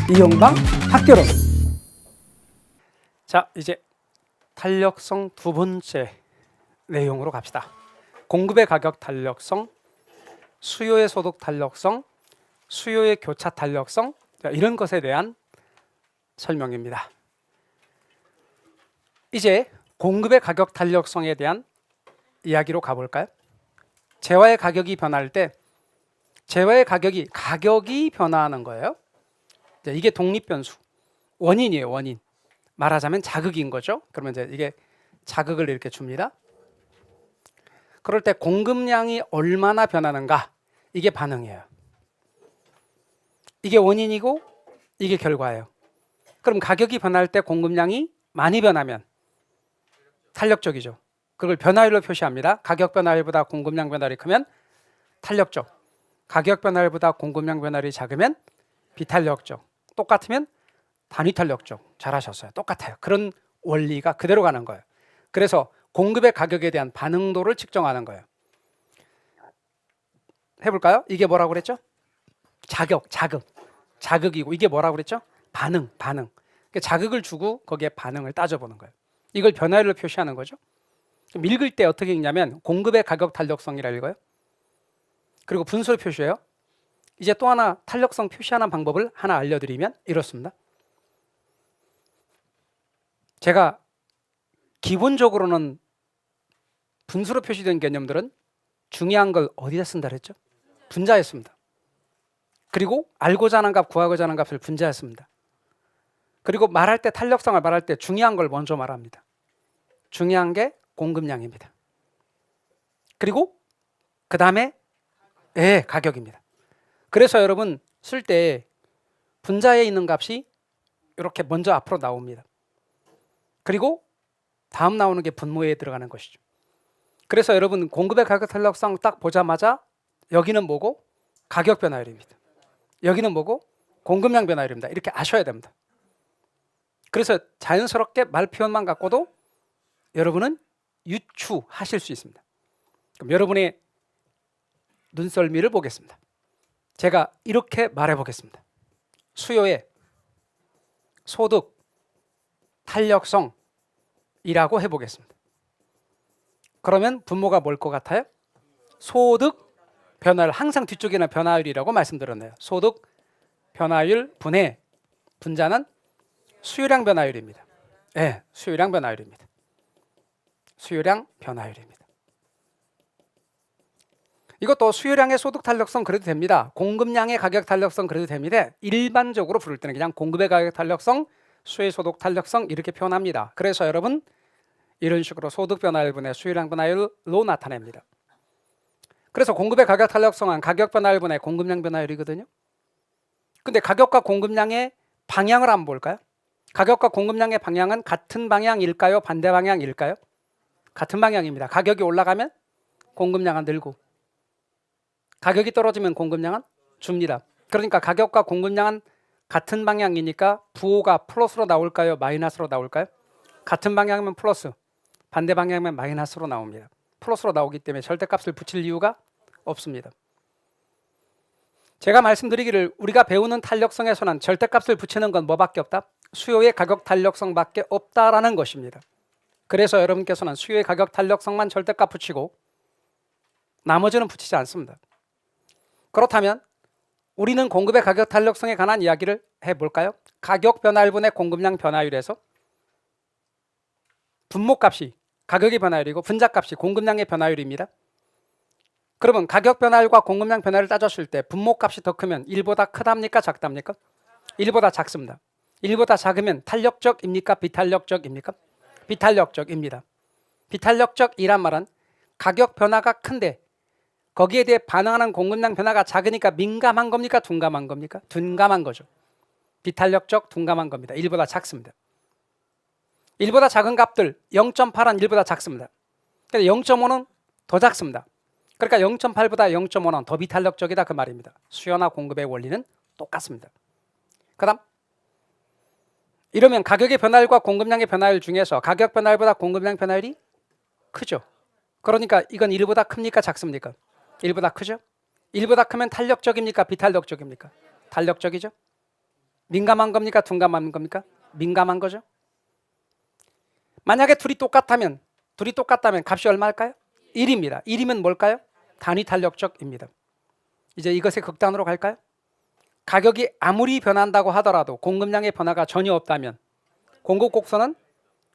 이용방 학교론. 자, 이제 탄력성 두 번째 내용으로 갑시다. 공급의 가격 탄력성, 수요의 소득 탄력성, 수요의 교차 탄력성, 이런 것에 대한 설명입니다. 이제 공급의 가격 탄력성에 대한 이야기로 가볼까요? 재화의 가격이 변할 때 재화의 가격이 변화하는 거예요. 이게 독립변수, 원인이에요. 원인. 말하자면 자극인 거죠. 그러면 이제 이게 자극을 이렇게 줍니다. 그럴 때 공급량이 얼마나 변하는가, 이게 반응이에요. 이게 원인이고 이게 결과예요. 그럼 가격이 변할 때 공급량이 많이 변하면 탄력적이죠. 그걸 변화율로 표시합니다. 가격 변화율보다 공급량 변화율이 크면 탄력적, 가격 변화율보다 공급량 변화율이 작으면 비탄력적, 똑같으면 단위탄력적. 잘하셨어요. 똑같아요. 그런 원리가 그대로 가는 거예요. 그래서 공급의 가격에 대한 반응도를 측정하는 거예요. 해볼까요? 이게 뭐라고 그랬죠? 자극이고, 이게 뭐라고 그랬죠? 반응. 그러니까 자극을 주고 거기에 반응을 따져보는 거예요. 이걸 변화율로 표시하는 거죠. 좀 읽을 때 어떻게 읽냐면 공급의 가격 탄력성이라 읽어요. 그리고 분수를 표시해요. 이제 또 하나 탄력성 표시하는 방법을 하나 알려드리면 이렇습니다. 제가 기본적으로는 분수로 표시된 개념들은 중요한 걸 어디다 쓴다 그랬죠? 분자에 씁니다. 그리고 알고자 하는 값, 구하고자 하는 값을 분자에 씁니다. 그리고 말할 때, 탄력성을 말할 때 중요한 걸 먼저 말합니다. 중요한 게 공급량입니다. 그리고 그 다음에 가격입니다. 그래서 여러분 쓸 때 분자에 있는 값이 이렇게 먼저 앞으로 나옵니다. 그리고 다음 나오는 게 분모에 들어가는 것이죠. 그래서 여러분 공급의 가격 탄력성 딱 보자마자 여기는 뭐고? 가격 변화율입니다. 여기는 뭐고? 공급량 변화율입니다. 이렇게 아셔야 됩니다. 그래서 자연스럽게 말 표현만 갖고도 여러분은 유추하실 수 있습니다. 그럼 여러분의 눈썰미를 보겠습니다. 제가 이렇게 말해 보겠습니다. 수요의 소득 탄력성이라고 해보겠습니다. 그러면 분모가 뭘 것 같아요? 소득 변화율, 항상 뒤쪽에는 변화율이라고 말씀드렸네요. 소득 변화율 분의 분자는 수요량 변화율입니다. 수요량 변화율입니다. 수요량 변화율입니다. 이것도 수요량의 소득 탄력성 그래도 됩니다. 공급량의 가격 탄력성 그래도 됩니다. 일반적으로 부를 때는 그냥 공급의 가격 탄력성, 수요의 소득 탄력성 이렇게 표현합니다. 그래서 여러분 이런 식으로 소득 변화율 분의 수요량 변화율로 나타냅니다. 그래서 공급의 가격 탄력성은 가격 변화율 분의 공급량 변화율이거든요. 근데 가격과 공급량의 방향을 한번 볼까요? 가격과 공급량의 방향은 같은 방향일까요? 반대 방향일까요? 같은 방향입니다. 가격이 올라가면 공급량은 늘고, 가격이 떨어지면 공급량은 줍니다. 그러니까 가격과 공급량은 같은 방향이니까 부호가 플러스로 나올까요? 마이너스로 나올까요? 같은 방향이면 플러스, 반대 방향이면 마이너스로 나옵니다. 플러스로 나오기 때문에 절대값을 붙일 이유가 없습니다. 제가 말씀드리기를 우리가 배우는 탄력성에서는 절대값을 붙이는 건 뭐밖에 없다? 수요의 가격 탄력성밖에 없다라는 것입니다. 그래서 여러분께서는 수요의 가격 탄력성만 절대값 붙이고 나머지는 붙이지 않습니다. 그렇다면 우리는 공급의 가격 탄력성에 관한 이야기를 해볼까요? 가격 변화율분의 공급량 변화율에서 분모값이 가격의 변화율이고 분자값이 공급량의 변화율입니다. 그러면 가격 변화율과 공급량 변화율을 따졌을 때 분모값이 더 크면 1보다 크답니까? 작답니까? 1보다 작습니다. 1보다 작으면 탄력적입니까? 비탄력적입니까? 비탄력적입니다. 비탄력적이란 말은 가격 변화가 큰데 거기에 대해 반응하는 공급량 변화가 작으니까 민감한 겁니까? 둔감한 겁니까? 둔감한 거죠. 비탄력적, 둔감한 겁니다. 1보다 작습니다. 1보다 작은 값들 0.8은 1보다 작습니다. 근데 0.5는 더 작습니다. 그러니까 0.8보다 0.5는 더 비탄력적이다 그 말입니다. 수요나 공급의 원리는 똑같습니다. 그 다음 이러면 가격의 변화율과 공급량의 변화율 중에서 가격 변화율보다 공급량 변화율이 크죠. 그러니까 이건 1보다 큽니까? 작습니까? 1보다 크죠. 1보다 크면 탄력적입니까? 비탄력적입니까? 탄력적이죠. 민감한 겁니까? 둔감한 겁니까? 민감한 거죠. 만약에 둘이 똑같다면 값이 얼마일까요? 1입니다. 1이면 뭘까요? 단위 탄력적입니다. 이제 이것의 극단으로 갈까요? 가격이 아무리 변한다고 하더라도 공급량의 변화가 전혀 없다면 공급 곡선은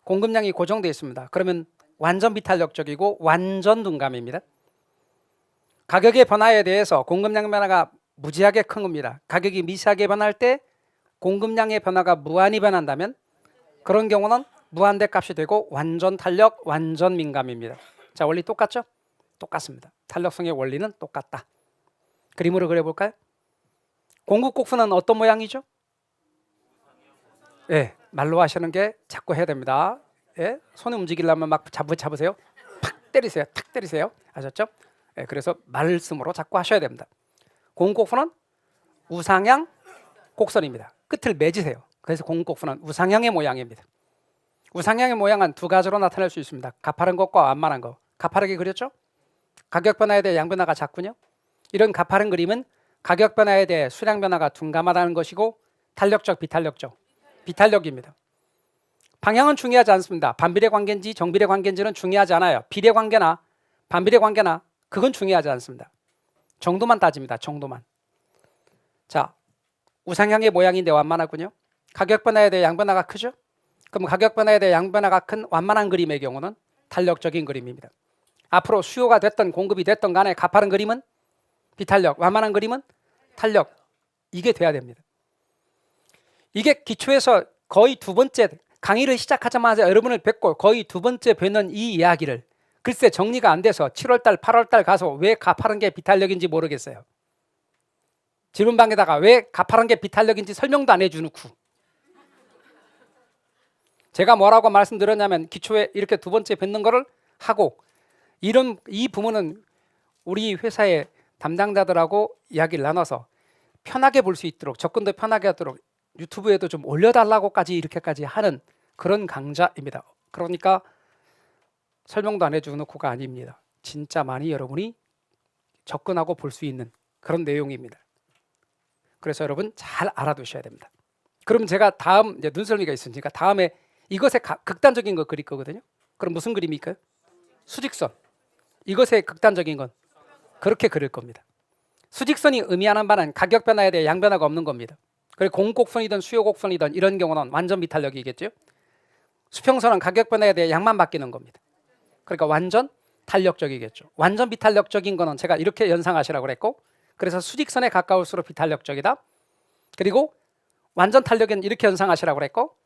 공급량이 고정되어 있습니다. 그러면 완전 비탄력적이고 완전 둔감입니다. 가격의 변화에 대해서 공급량 변화가 무지하게 큰 겁니다. 가격이 미세하게 변할 때 공급량의 변화가 무한히 변한다면 그런 경우는 무한대 값이 되고 완전 탄력, 완전 민감입니다. 자, 원리 똑같죠? 똑같습니다. 탄력성의 원리는 똑같다. 그림으로 그려볼까요? 공급 곡선은 어떤 모양이죠? 예, 말로 하시는 게 자꾸 해야 됩니다. 예, 손을 움직이려면 막 잡으세요. 팍 때리세요. 탁 때리세요. 아셨죠? 예, 그래서 말씀으로 자꾸 하셔야 됩니다. 공급 곡선은 우상향 곡선입니다. 끝을 맺으세요. 그래서 공급 곡선은 우상향의 모양입니다. 우상향의 모양은 두 가지로 나타낼 수 있습니다. 가파른 것과 완만한 것. 가파르게 그렸죠? 가격 변화에 대해 양 변화가 작군요. 이런 가파른 그림은 가격 변화에 대해 수량 변화가 둔감하다는 것이고 탄력적, 비탄력적, 비탄력입니다. 방향은 중요하지 않습니다. 반비례 관계인지 정비례 관계인지는 중요하지 않아요. 비례 관계나 반비례 관계나 그건 중요하지 않습니다. 정도만 따집니다. 정도만. 자, 우상향의 모양인데 완만하군요. 가격 변화에 대해 양 변화가 크죠? 그럼 가격 변화에 대해 양 변화가 큰 완만한 그림의 경우는 탄력적인 그림입니다. 앞으로 수요가 됐던 공급이 됐던 간에 가파른 그림은 비탄력, 완만한 그림은 탄력. 이게 돼야 됩니다. 이게 기초에서 거의 두 번째 강의를 시작하자마자 여러분을 뵙고 거의 두 번째 뵙는 이 이야기를 글쎄 정리가 안 돼서 7월달, 8월달 가서 왜 가파른 게 비탄력인지 모르겠어요. 질문방에다가 왜 가파른 게 비탄력인지 설명도 안 해주놓고 제가 뭐라고 말씀드렸냐면 기초에 이렇게 두 번째 뵙는 거를 하고 이 부분은 우리 회사의 담당자들하고 이야기를 나눠서 편하게 볼 수 있도록 접근도 편하게 하도록 유튜브에도 좀 올려달라고까지 이렇게까지 하는 그런 강좌입니다. 그러니까 설명도 안 해주놓고가 아닙니다. 진짜 많이 여러분이 접근하고 볼 수 있는 그런 내용입니다. 그래서 여러분 잘 알아두셔야 됩니다. 그럼 제가 다음 이제 눈썰미가 있으니까 다음에 이것의 극단적인 거 그릴 거거든요. 그럼 무슨 그림일까요? 수직선. 이것의 극단적인 건 그렇게 그릴 겁니다. 수직선이 의미하는 바는 가격 변화에 대해 양 변화가 없는 겁니다. 그리고 공곡선이든 수요곡선이든 이런 경우는 완전 비탄력이겠죠. 수평선은 가격 변화에 대해 양만 바뀌는 겁니다. 그러니까 완전 탄력적이겠죠. 완전 비탄력적인 거는 제가 이렇게 연상하시라고 그랬고 그래서 수직선에 가까울수록 비탄력적이다. 그리고 완전 탄력은 이렇게 연상하시라고 그랬고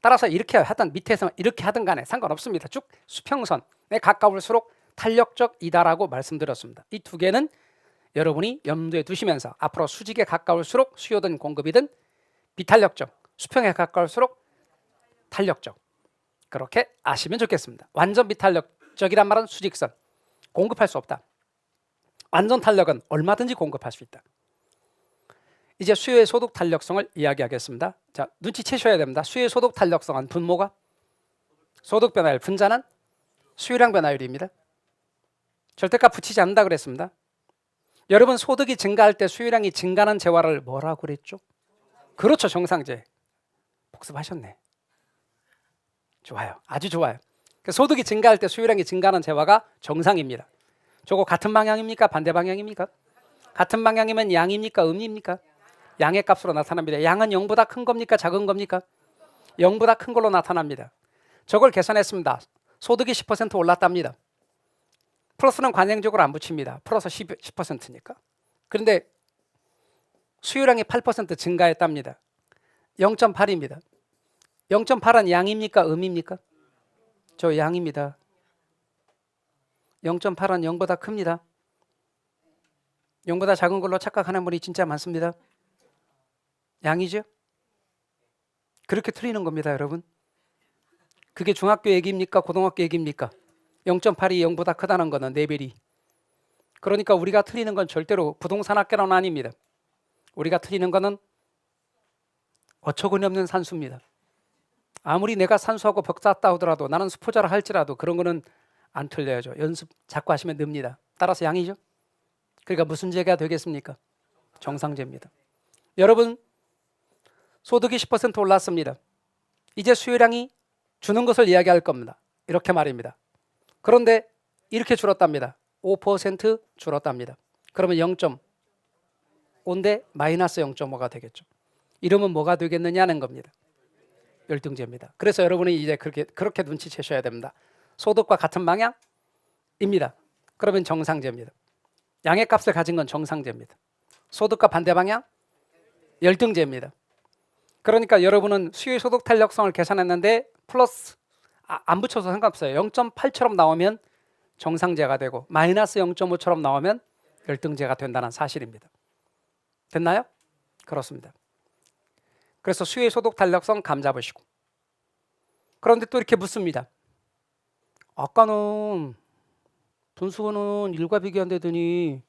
따라서 이렇게 하든 밑에서 이렇게 하든 간에 상관없습니다. 쭉 수평선에 가까울수록 탄력적이다라고 말씀드렸습니다. 이 두 개는 여러분이 염두에 두시면서 앞으로 수직에 가까울수록 수요든 공급이든 비탄력적, 수평에 가까울수록 탄력적 그렇게 아시면 좋겠습니다. 완전 비탄력적이란 말은 수직선, 공급할 수 없다. 완전 탄력은 얼마든지 공급할 수 있다. 이제 수요의 소득 탄력성을 이야기하겠습니다. 자, 눈치채셔야 됩니다. 수요의 소득 탄력성은 분모가 소득 변화율, 분자는 수요량 변화율입니다. 절대값 붙이지 않는다 그랬습니다. 여러분 소득이 증가할 때 수요량이 증가하는 재화를 뭐라고 그랬죠? 그렇죠, 정상재. 복습하셨네. 좋아요, 아주 좋아요. 소득이 증가할 때 수요량이 증가하는 재화가 정상입니다. 저거 같은 방향입니까? 반대 방향입니까? 같은 방향이면 양입니까? 음입니까? 양의 값으로 나타납니다. 양은 0보다 큰 겁니까? 작은 겁니까? 0보다 큰 걸로 나타납니다. 저걸 계산했습니다. 소득이 10% 올랐답니다. 플러스는 관행적으로 안 붙입니다. 플러스 10%니까. 그런데 수요량이 8% 증가했답니다. 0.8입니다. 0.8은 양입니까? 음입니까? 저 양입니다. 0.8은 0보다 큽니다. 0보다 작은 걸로 착각하는 분이 진짜 많습니다. 양이죠? 그렇게 틀리는 겁니다, 여러분. 그게 중학교 얘기입니까? 고등학교 얘기입니까? 0.8이 0보다 크다는 거는 레벨이. 그러니까 우리가 틀리는 건 절대로 부동산학계는 아닙니다. 우리가 틀리는 거는 어처구니 없는 산수입니다. 아무리 내가 산수하고 벽 쌓았다 하더라도 나는 수포자라 할지라도 그런 거는 안 틀려야죠. 연습 자꾸 하시면 늡니다. 따라서 양이죠. 그러니까 무슨 제가 되겠습니까? 정상제입니다. 여러분 소득이 10% 올랐습니다. 이제 수요량이 주는 것을 이야기할 겁니다. 이렇게 말입니다. 그런데 이렇게 줄었답니다. 5% 줄었답니다. 그러면 0.5인데 마이너스 0.5가 되겠죠. 이러면 뭐가 되겠느냐는 겁니다. 열등제입니다. 그래서 여러분이 이제 그렇게 눈치채셔야 됩니다. 소득과 같은 방향입니다. 그러면 정상제입니다. 양의 값을 가진 건 정상제입니다. 소득과 반대 방향 열등제입니다. 그러니까 여러분은 수요의 소득 탄력성을 계산했는데 플러스 안 붙여서 상관없어요. 0.8처럼 나오면 정상제가 되고 마이너스 0.5처럼 나오면 열등제가 된다는 사실입니다. 됐나요? 그렇습니다. 그래서 수요의 소득 탄력성 감 잡으시고, 그런데 또 이렇게 묻습니다. 아까는 분수는 1과 비교한다더니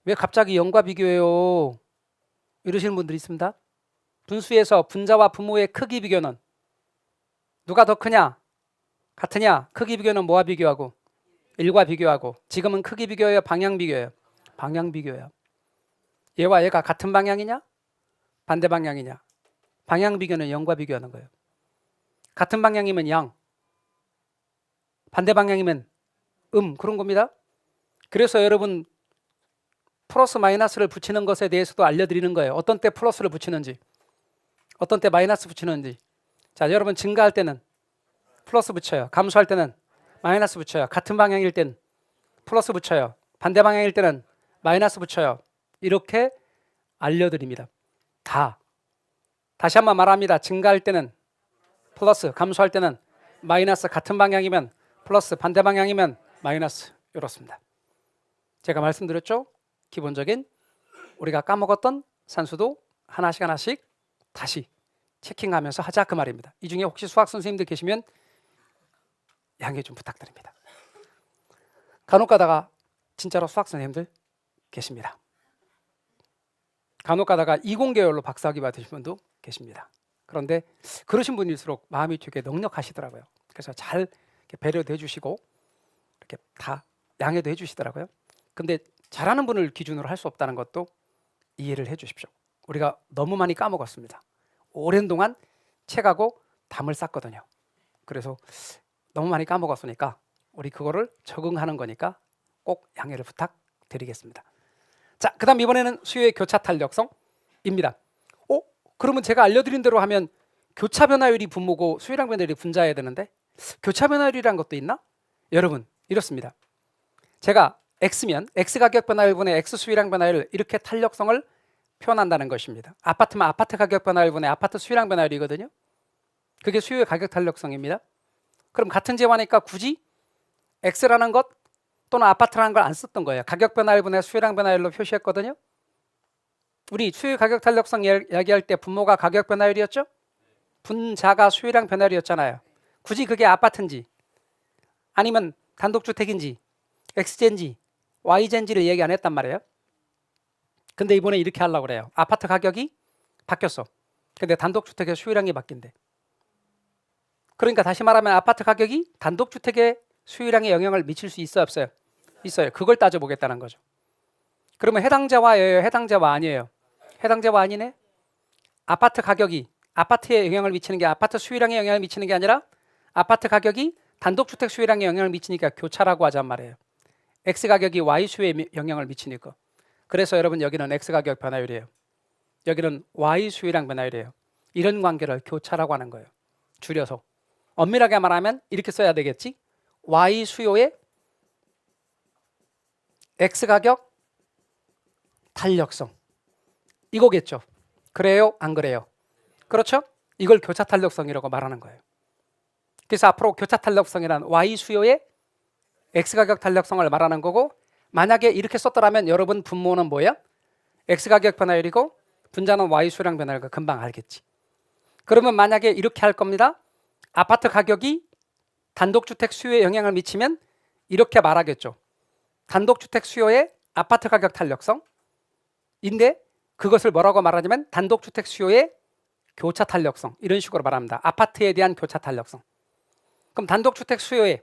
왜 갑자기 0과 비교해요? 이러시는 분들이 있습니다. 분수에서 분자와 분모의 크기 비교는 누가 더 크냐? 같으냐? 크기 비교는 뭐와 비교하고? 1과 비교하고. 지금은 크기 비교예요? 방향 비교예요? 방향 비교예요. 얘와 얘가 같은 방향이냐? 반대 방향이냐? 방향 비교는 0과 비교하는 거예요. 같은 방향이면 양, 반대 방향이면 그런 겁니다. 그래서 여러분 플러스 마이너스를 붙이는 것에 대해서도 알려드리는 거예요. 어떤 때 플러스를 붙이는지, 어떤 때 마이너스 붙이는지. 자, 여러분 증가할 때는 플러스 붙여요. 감소할 때는 마이너스 붙여요. 같은 방향일 땐 플러스 붙여요. 반대 방향일 때는 마이너스 붙여요. 이렇게 알려드립니다. 다시 한번 말합니다. 증가할 때는 플러스, 감소할 때는 마이너스, 같은 방향이면 플러스, 반대 방향이면 마이너스. 이렇습니다. 제가 말씀드렸죠? 기본적인 우리가 까먹었던 산수도 하나씩 하나씩 다시 체킹하면서 하자, 그 말입니다. 이 중에 혹시 수학 선생님들 계시면 양해 좀 부탁드립니다. 간혹 가다가 진짜로 수학 선생님들 계십니다. 간혹 가다가 이공계열로 박사학위 받으신 분도 계십니다. 그런데 그러신 분일수록 마음이 되게 넉넉하시더라고요. 그래서 잘 이렇게 배려도 해주시고 이렇게 다 양해도 해주시더라고요. 근데 잘하는 분을 기준으로 할 수 없다는 것도 이해를 해주십시오. 우리가 너무 많이 까먹었습니다. 오랜 동안 책하고 담을 쌌거든요. 그래서 너무 많이 까먹었으니까 우리 그거를 적응하는 거니까 꼭 양해를 부탁드리겠습니다. 자, 그 다음 이번에는 수요의 교차 탄력성입니다. 그러면 제가 알려드린 대로 하면 교차 변화율이 분모고 수요량 변화율이 분자해야 되는데 교차 변화율이라는 것도 있나? 여러분 이렇습니다. 제가 X면 X 가격 변화율분의 X 수요량 변화율, 이렇게 탄력성을 표현한다는 것입니다. 아파트면 아파트 가격 변화율분의 아파트 수요량 변화율이거든요. 그게 수요의 가격 탄력성입니다. 그럼 같은 재화니까 굳이 X라는 것 또는 아파트라는 걸 안 썼던 거예요. 가격 변화율분의 수요량 변화율로 표시했거든요. 우리 수요 가격 탄력성 이야기할 때 분모가 가격 변화율이었죠? 분자가 수요량 변화율이었잖아요. 굳이 그게 아파트인지 아니면 단독주택인지 X젠지 Y젠지를 얘기 안 했단 말이에요. 근데 이번에 이렇게 하려고 그래요. 아파트 가격이 바뀌었어. 근데 단독주택의 수요량이 바뀐대. 그러니까 다시 말하면 아파트 가격이 단독주택의 수요량에 영향을 미칠 수 있어요, 없어요? 있어요. 그걸 따져보겠다는 거죠. 그러면 해당 재화예요, 해당 재화 아니에요? 해당 재화 아니네? 아파트 가격이 아파트에 영향을 미치는 게 아파트 수요량에 영향을 미치는 게 아니라 아파트 가격이 단독주택 수요량에 영향을 미치니까 교차라고 하잔 말이에요. X 가격이 Y 수요에 영향을 미치니까. 그래서 여러분 여기는 X 가격 변화율이에요. 여기는 Y 수요량 변화율이에요. 이런 관계를 교차라고 하는 거예요. 줄여서. 엄밀하게 말하면 이렇게 써야 되겠지. Y 수요의 X 가격 탄력성. 이거겠죠. 그래요? 안 그래요? 그렇죠? 이걸 교차 탄력성이라고 말하는 거예요. 그래서 앞으로 교차 탄력성이란 Y 수요의 X 가격 탄력성을 말하는 거고, 만약에 이렇게 썼더라면 여러분 분모는 뭐야? X 가격 변화율이고 분자는 Y 수요량 변화율. 금방 알겠지. 그러면 만약에 이렇게 할 겁니다. 아파트 가격이 단독주택 수요에 영향을 미치면 이렇게 말하겠죠. 단독주택 수요의 아파트 가격 탄력성인데 그것을 뭐라고 말하냐면 단독주택 수요의 교차 탄력성, 이런 식으로 말합니다. 아파트에 대한 교차 탄력성. 그럼 단독주택 수요의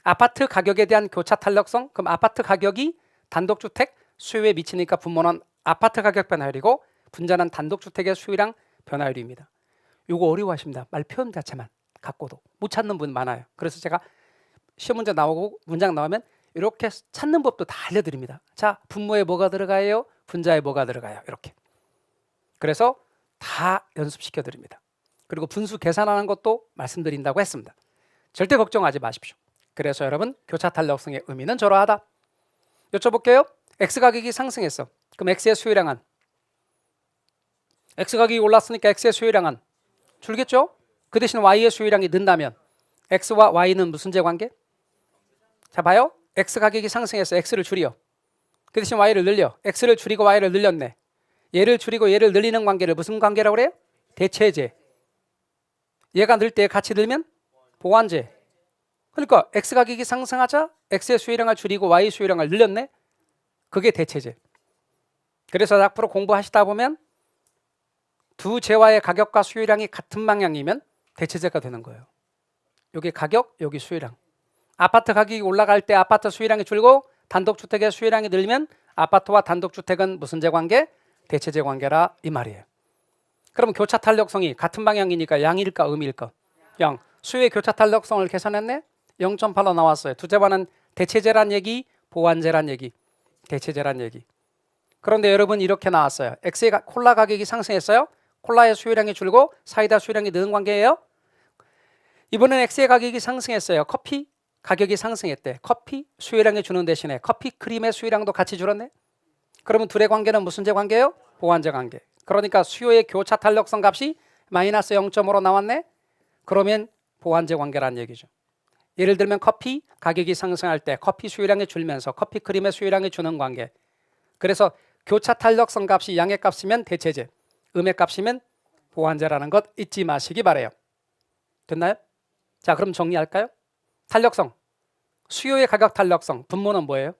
아파트 가격에 대한 교차 탄력성, 그럼 아파트 가격이 단독주택 수요에 미치니까 분모는 아파트 가격 변화율이고 분자는 단독주택의 수요량 변화율입니다. 이거 어려워하십니다. 말 표현 자체만 갖고도 못 찾는 분 많아요. 그래서 제가 시험 문제 나오고 문장 나오면 이렇게 찾는 법도 다 알려드립니다. 자, 분모에 뭐가 들어가요? 분자에 뭐가 들어가요? 이렇게. 그래서 다 연습시켜 드립니다. 그리고 분수 계산하는 것도 말씀드린다고 했습니다. 절대 걱정하지 마십시오. 그래서 여러분, 교차 탄력성의 의미는 저러하다. 여쭤볼게요. X 가격이 상승했어. 그럼 X의 수요량은? X 가격이 올랐으니까 X의 수요량은 줄겠죠? 그 대신 Y의 수요량이 는다면 X와 Y는 무슨 제관계? 자, 봐요. X 가격이 상승해서 X를 줄여. 그 대신 Y를 늘려. X를 줄이고 Y를 늘렸네. 얘를 줄이고 얘를 늘리는 관계를 무슨 관계라고 그래요? 대체제. 얘가 늘 때 같이 늘면 보완제. 그러니까 X 가격이 상승하자 X의 수요량을 줄이고 Y의 수요량을 늘렸네. 그게 대체제. 그래서 앞으로 공부하시다 보면 두 재화의 가격과 수요량이 같은 방향이면 대체제가 되는 거예요. 여기 가격, 여기 수요량. 아파트 가격이 올라갈 때 아파트 수요량이 줄고 단독주택의 수요량이 늘면 아파트와 단독주택은 무슨 제관계? 대체제 관계라 이 말이에요. 그럼 교차 탄력성이 같은 방향이니까 양일까 음일까? 양. 수요의 교차 탄력성을 계산했네? 0.8로 나왔어요. 두 재화는 대체제란 얘기, 보완제란 얘기. 대체제란 얘기. 그런데 여러분 이렇게 나왔어요. X의 콜라 가격이 상승했어요. 콜라의 수요량이 줄고 사이다 수요량이 느는 관계예요. 이번엔 X의 가격이 상승했어요. 커피 가격이 상승했대. 커피 수요량이 주는 대신에 커피 크림의 수요량도 같이 줄었네. 그러면 둘의 관계는 무슨 제 관계예요? 보완제 관계. 그러니까 수요의 교차 탄력성 값이 마이너스 0.5로 나왔네. 그러면 보완제 관계란 얘기죠. 예를 들면 커피 가격이 상승할 때 커피 수요량이 줄면서 커피 크림의 수요량이 주는 관계. 그래서 교차 탄력성 값이 양의 값이면 대체제, 음의 값이면 보완제라는 것 잊지 마시기 바래요. 됐나요? 자, 그럼 정리할까요? 탄력성, 수요의 가격 탄력성, 분모는 뭐예요?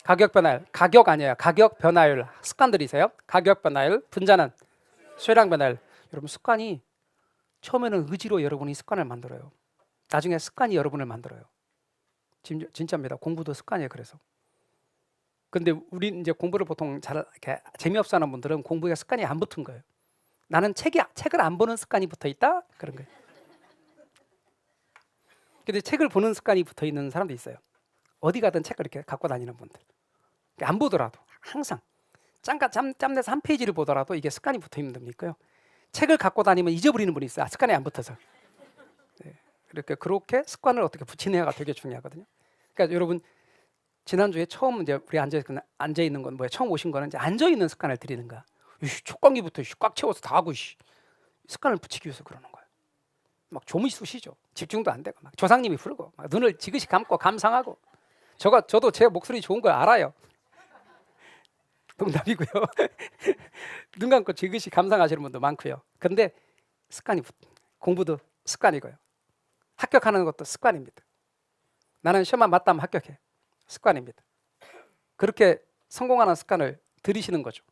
가격 변화율, 가격 아니에요. 가격 변화율, 습관 들이세요. 가격 변화율, 분자는 수요량 변화율. 여러분 습관이 처음에는 의지로 여러분이 습관을 만들어요. 나중에 습관이 여러분을 만들어요. 진짜입니다. 공부도 습관이에요. 그래서. 근데 우리 이제 공부를 보통 잘 이렇게 재미없어 하는 분들은 공부에 습관이 안 붙은 거예요. 나는 책을 안 보는 습관이 붙어 있다? 그런 거예요. 근데 책을 보는 습관이 붙어 있는 사람도 있어요. 어디 가든 책을 이렇게 갖고 다니는 분들. 안 보더라도 항상 짬내서 한 페이지를 보더라도 이게 습관이 붙어 있는 분이 있고요. 책을 갖고 다니면 잊어버리는 분이 있어요. 습관이 안 붙어서. 네. 그렇게 습관을 어떻게 붙이느냐가 되게 중요하거든요. 그러니까 여러분 지난주에 처음 이제 우리 앉아 있는 건 뭐예요? 처음 오신 거는 이제 앉아 있는 습관을 들이는 거야. 촉감기부터 꽉 채워서 다 하고 습관을 붙이기 위해서 그러는 거예요. 막 조문이 쑤시죠. 집중도 안 되고 막 조상님이 부르고 막 눈을 지그시 감고 감상하고. 저도 제 목소리 좋은 거 알아요. 농담이고요. 눈 감고 지그시 감상하시는 분도 많고요. 근데 공부도 습관이고요. 합격하는 것도 습관입니다. 나는 시험만 맞다면 합격해. 습관입니다. 그렇게 성공하는 습관을 들이시는 거죠.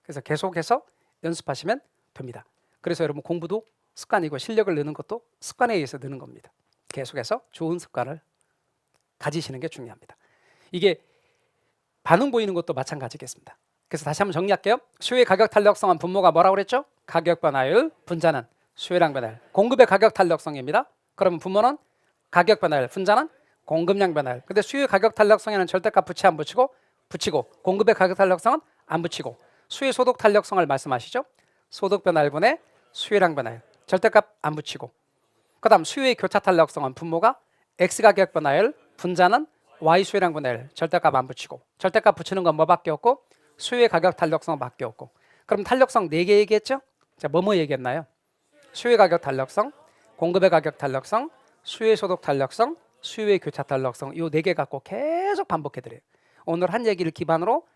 그래서 계속해서 연습하시면 됩니다. 그래서 여러분 공부도 습관이고 실력을 느는 것도 습관에 의해서 느는 겁니다. 계속해서 좋은 습관을 가지시는 게 중요합니다. 이게 반응 보이는 것도 마찬가지겠습니다. 그래서 다시 한번 정리할게요. 수요의 가격 탄력성은 분모가 뭐라고 그랬죠? 가격 변화율, 분자는 수요량 변화율. 공급의 가격 탄력성입니다. 그러면 분모는 가격 변화율, 분자는 공급량 변화율. 근데 수요의 가격 탄력성에는 절대값 붙이 안 붙이고 공급의 가격 탄력성은 안 붙이고 수요의 소득 탄력성을 말씀하시죠? 소득 변화율분의 수요량 변화율. 절대값 안 붙이고. 그다음 수요의 교차 탄력성은 분모가 X 가격 변화율, 분자는 Y 수요량 분해율. 절대값 안 붙이고. 절대값 붙이는 건 뭐밖에 없고 수요의 가격 탄력성밖에 없고. 그럼 탄력성 4개 얘기했죠? 자, 뭐뭐 얘기했나요? 수요의 가격 탄력성, 공급의 가격 탄력성, 수요의 소득 탄력성, 수요의 교차 탄력성. 이 4개 갖고 계속 반복해드려요. 오늘 한 얘기를 기반으로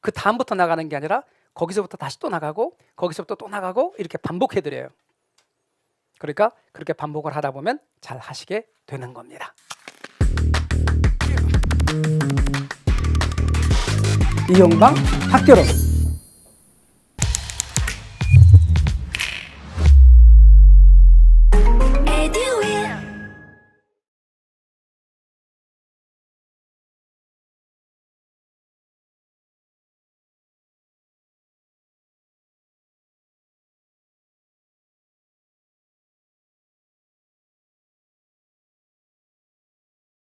그 다음부터 나가는 게 아니라 거기서부터 다시 또 나가고 거기서부터 또 나가고 이렇게 반복해드려요. 그러니까 그렇게 반복을 하다 보면 잘 하시게 되는 겁니다. 이용방 학교로